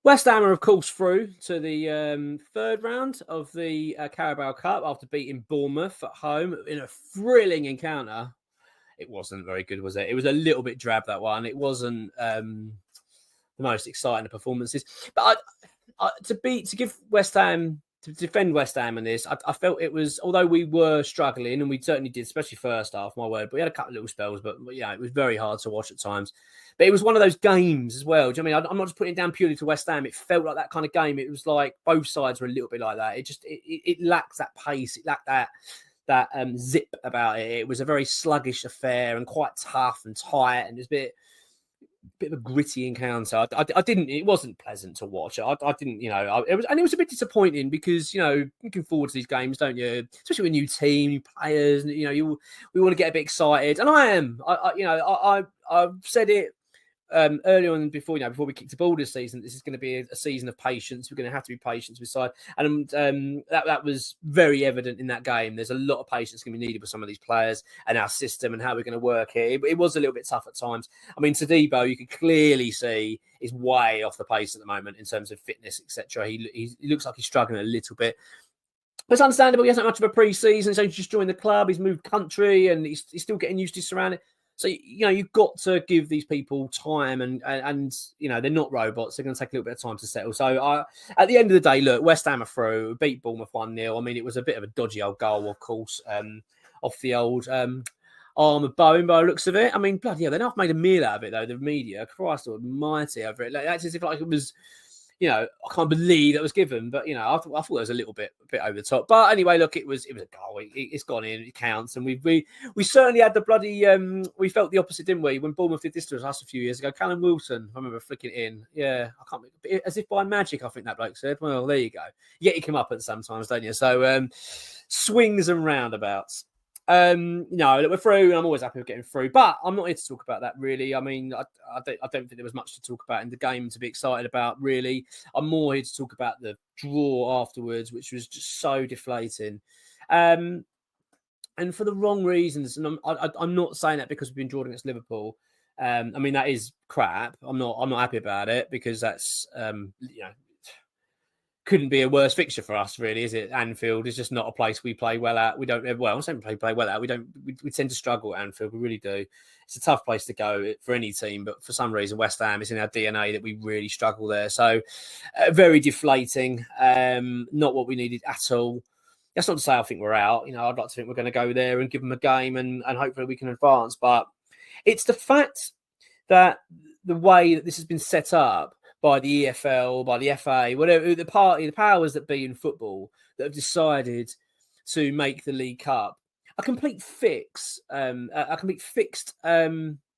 West Ham are, of course, through to the third round of the Carabao Cup after beating Bournemouth at home in a thrilling encounter. It wasn't very good, was it? It was a little bit drab, that one. It wasn't the most exciting of performances. But to give West Ham, to defend West Ham in this, I felt it was, although we were struggling, and we certainly did, especially first half, my word, but we had a couple of little spells, but yeah, it was very hard to watch at times. But it was one of those games as well. Do you know what I mean? I'm not just putting it down purely to West Ham. It felt like that kind of game. It was like both sides were a little bit like that. It lacked that pace. It lacked that zip about it. It was a very sluggish affair and quite tough and tight, and it was a bit of a gritty encounter. It wasn't pleasant to watch. I didn't, it was a bit disappointing because, looking forward to these games, don't you? Especially with a new team, new players, and, we want to get a bit excited. And I am, I've said it earlier on before we kick the ball this season. This is going to be a season of patience. We're going to have to be patient with side, and that was very evident in that game. There's a lot of patience going to be needed with some of these players and our system and how we're going to work it. It was a little bit tough at times. I mean, Todibo, you could clearly see is way off the pace at the moment in terms of fitness, etc. He looks like he's struggling a little bit. But it's understandable. He hasn't much of a pre-season, so he's just joined the club. He's moved country, and he's still getting used to his surroundings. So, you've got to give these people time and they're not robots. They're going to take a little bit of time to settle. So, at the end of the day, look, West Ham are through, beat Bournemouth 1-0. I mean, it was a bit of a dodgy old goal, of course, off the old arm of Bowen by the looks of it. I mean, bloody hell, they've not made a meal out of it, though, the media. Christ almighty over it. That's as if like it was... I can't believe that was given, but I thought it was a little bit over the top. But anyway, look, it was a goal. It's gone in, it counts, and we certainly had the bloody. We felt the opposite, didn't we? When Bournemouth did this to us a few years ago, Callum Wilson, I remember flicking it in. Yeah, I can't, as if by magic. I think that bloke said. Well, there you go. You get your comeuppance sometimes, don't you? So swings and roundabouts. No, we're through, and I'm always happy with getting through. But I'm not here to talk about that, really. I mean, I don't think there was much to talk about in the game to be excited about, really. I'm more here to talk about the draw afterwards, which was just so deflating. And for the wrong reasons. And I'm not saying that because we've been drawn against Liverpool. I mean, that is crap. I'm not happy about it because that's, couldn't be a worse fixture for us, really, is it? Anfield is just not a place we play well at. We don't I'm saying play well at. We tend to struggle at Anfield. We really do. It's a tough place to go for any team, but for some reason, West Ham is in our DNA that we really struggle there. So, very deflating. Not what we needed at all. That's not to say I think we're out. I'd like to think we're going to go there and give them a game and hopefully we can advance. But it's the fact that the way that this has been set up by the EFL, by the FA, whatever, the powers that be in football that have decided to make the League Cup a complete fixed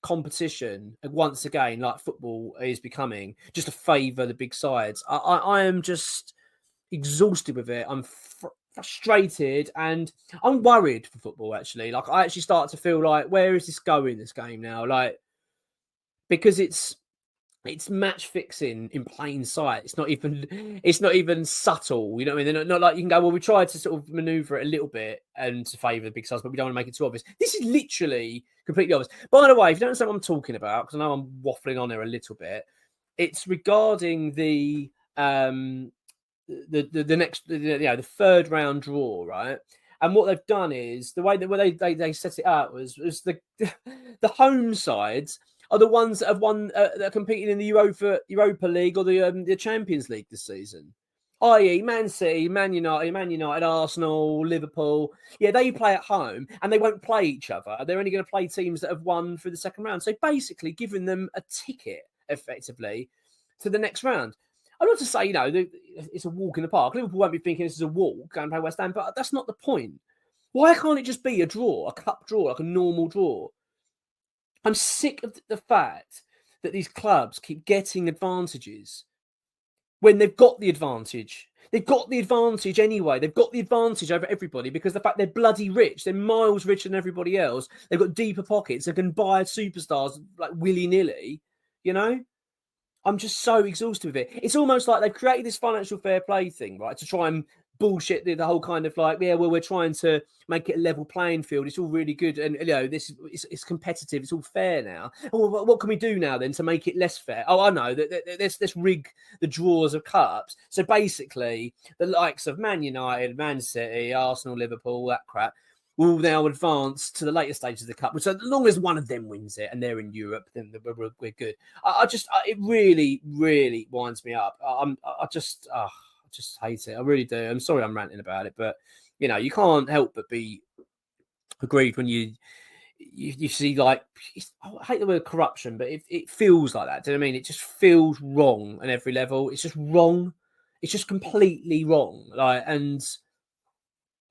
competition. Once again, like football is becoming, just to favour the big sides. I am just exhausted with it. I'm frustrated and I'm worried for football, actually. Like, I actually start to feel like, where is this going, this game now? Like, because it's match fixing in plain sight. It's not even subtle. You know what I mean? They're not like you can go, well, we tried to sort of maneuver it a little bit and to favour the big sides, but we don't want to make it too obvious. This is literally completely obvious. By the way, if you don't understand what I'm talking about, because I know I'm waffling on there a little bit, it's regarding the the third round draw, right? And what they've done is the way that they set it up was the home sides are the ones that have won, that are competing in the Europa League or the Champions League this season. I.e., Man City, Man United, Arsenal, Liverpool. Yeah, they play at home and they won't play each other. They're only going to play teams that have won through the second round. So basically giving them a ticket, effectively, to the next round. I'm not to say, it's a walk in the park. Liverpool won't be thinking this is a walk, going to play West Ham, but that's not the point. Why can't it just be a draw, a cup draw, like a normal draw? I'm sick of the fact that these clubs keep getting advantages when they've got the advantage. They've got the advantage anyway. They've got the advantage over everybody because the fact they're bloody rich. They're miles richer than everybody else. They've got deeper pockets. They can buy superstars like willy-nilly, I'm just so exhausted with it. It's almost like they've created this financial fair play thing, right, to try and bullshit. The whole kind of like, yeah, well, we're trying to make it a level playing field. It's all really good, and this it's competitive. It's all fair now. Oh, what can we do now then to make it less fair? Oh, I know that let's rig the draws of cups. So basically, the likes of Man United, Man City, Arsenal, Liverpool, that crap, will now advance to the later stages of the cup. So as long as one of them wins it and they're in Europe, then we're good. It really, really winds me up. I just hate it. I really do. I'm sorry I'm ranting about it, but you can't help but be aggrieved when you see, like, I hate the word corruption, but it feels like that. Do you know what I mean? It just feels wrong on every level. It's just wrong. It's just completely wrong. Like, and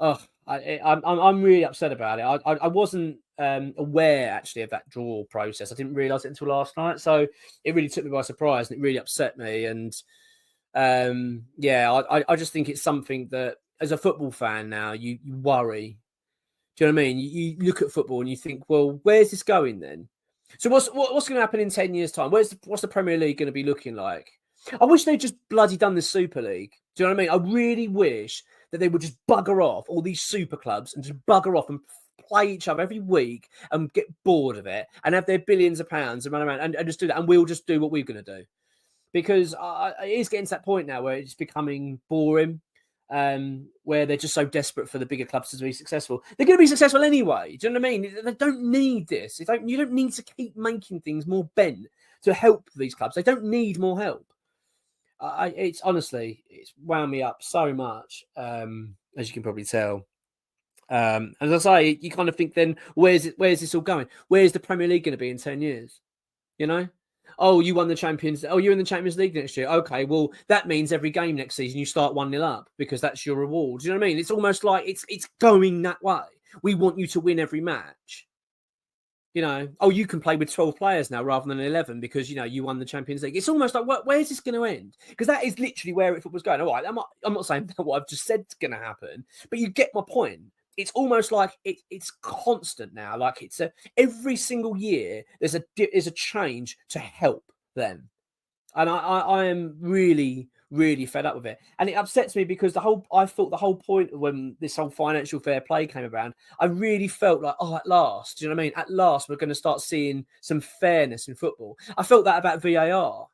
I'm really upset about it. I wasn't aware actually of that draw process. I didn't realise it until last night, so it really took me by surprise and it really upset me. And I just think it's something that, as a football fan now, you worry. Do you know what I mean? You look at football and you think, well, where's this going then? So what's going to happen in 10 years' time? What's the Premier League going to be looking like? I wish they'd just bloody done the Super League. Do you know what I mean? I really wish that they would just bugger off all these super clubs and just bugger off and play each other every week and get bored of it and have their billions of pounds and run around and just do that. And we'll just do what we're going to do. Because it is getting to that point now where it's becoming boring, where they're just so desperate for the bigger clubs to be successful. They're going to be successful anyway. Do you know what I mean? They don't need this. You don't need to keep making things more bent to help these clubs. They don't need more help. It's honestly, it's wound me up so much, as you can probably tell. As I say, you kind of think then, where's this all going? Where's the Premier League going to be in 10 years? Oh, you won the Champions. Oh, you're in the Champions League next year. Okay, well, that means every game next season you start 1-0 up because that's your reward. Do you know what I mean? It's almost like it's going that way. We want you to win every match. Oh, you can play with 12 players now rather than 11 because, you won the Champions League. It's almost like, where's this going to end? Because that is literally where football's going. All right, I'm not saying that what I've just said is going to happen, but you get my point. It's almost like it's constant now. Like every single year there's a change to help them, and I am really, really fed up with it. And it upsets me because I thought the whole point when this whole financial fair play came around, I really felt like, at last, do you know what I mean? At last, we're going to start seeing some fairness in football. I felt that about VAR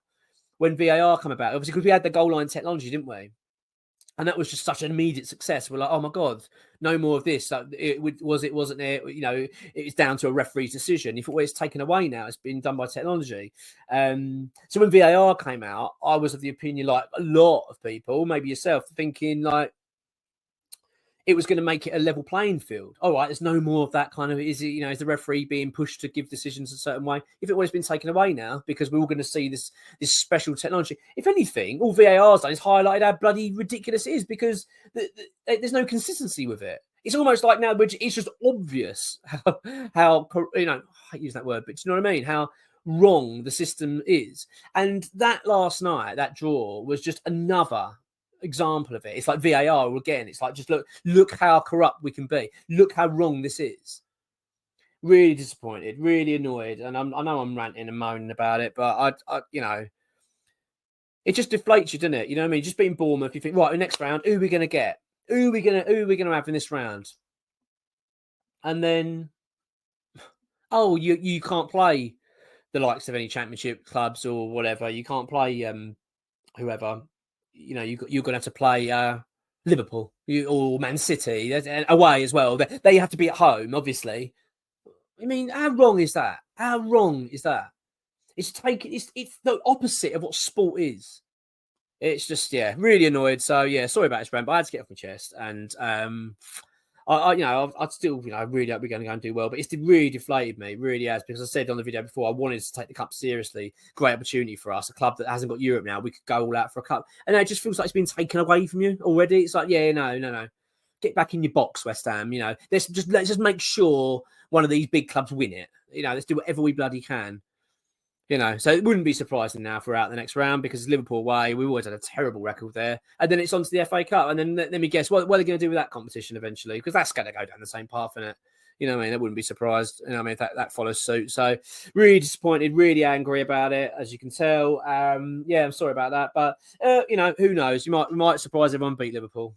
when VAR came about, obviously because we had the goal line technology, didn't we? And that was just such an immediate success. We're like, oh my God, no more of this. Wasn't it? It's down to a referee's decision. If it's taken away now, it's been done by technology. So when VAR came out, I was of the opinion, like a lot of people, maybe yourself, thinking like it was going to make it a level playing field. All right, there's no more of that kind of, is the referee being pushed to give decisions a certain way? If it was been taken away now, because we're all going to see this special technology. If anything, all VAR's done is highlighted how bloody ridiculous it is because there's no consistency with it. It's almost like now, it's just obvious how I hate using that word, but you know what I mean? How wrong the system is. And that last night, that draw was just another example of it. It's like VAR again. It's like, just look how corrupt we can be. Look how wrong this is. Really disappointed, really annoyed, and I know I'm ranting and moaning about it, but I it just deflates you, doesn't it? You know what I mean? Just being Bournemouth, you think, right, the next round, who are we going to get? Who are we going to have in this round? And then, oh, you can't play the likes of any championship clubs or whatever. You can't play whoever. You're going to have to play Liverpool or Man City away as well. They have to be at home, obviously. I mean, how wrong is that? How wrong is that? It's the opposite of what sport is. It's just, really annoyed. So sorry about this, Brent, but I had to get off my chest. And I'd still, really hope we're going to go and do well, but it's really deflated me, really has, because I said on the video before, I wanted to take the cup seriously. Great opportunity for us, a club that hasn't got Europe now. We could go all out for a cup, and it just feels like it's been taken away from you already. It's like, no, get back in your box, West Ham. Let's just make sure one of these big clubs win it. Let's do whatever we bloody can. So it wouldn't be surprising now if we're out the next round because Liverpool away, we always had a terrible record there. And then it's on to the FA Cup. And then let me guess, what are they going to do with that competition eventually? Because that's going to go down the same path, isn't it? I mean, I wouldn't be surprised. If that follows suit. So really disappointed, really angry about it, as you can tell. I'm sorry about that. But, who knows? We might surprise everyone, beat Liverpool.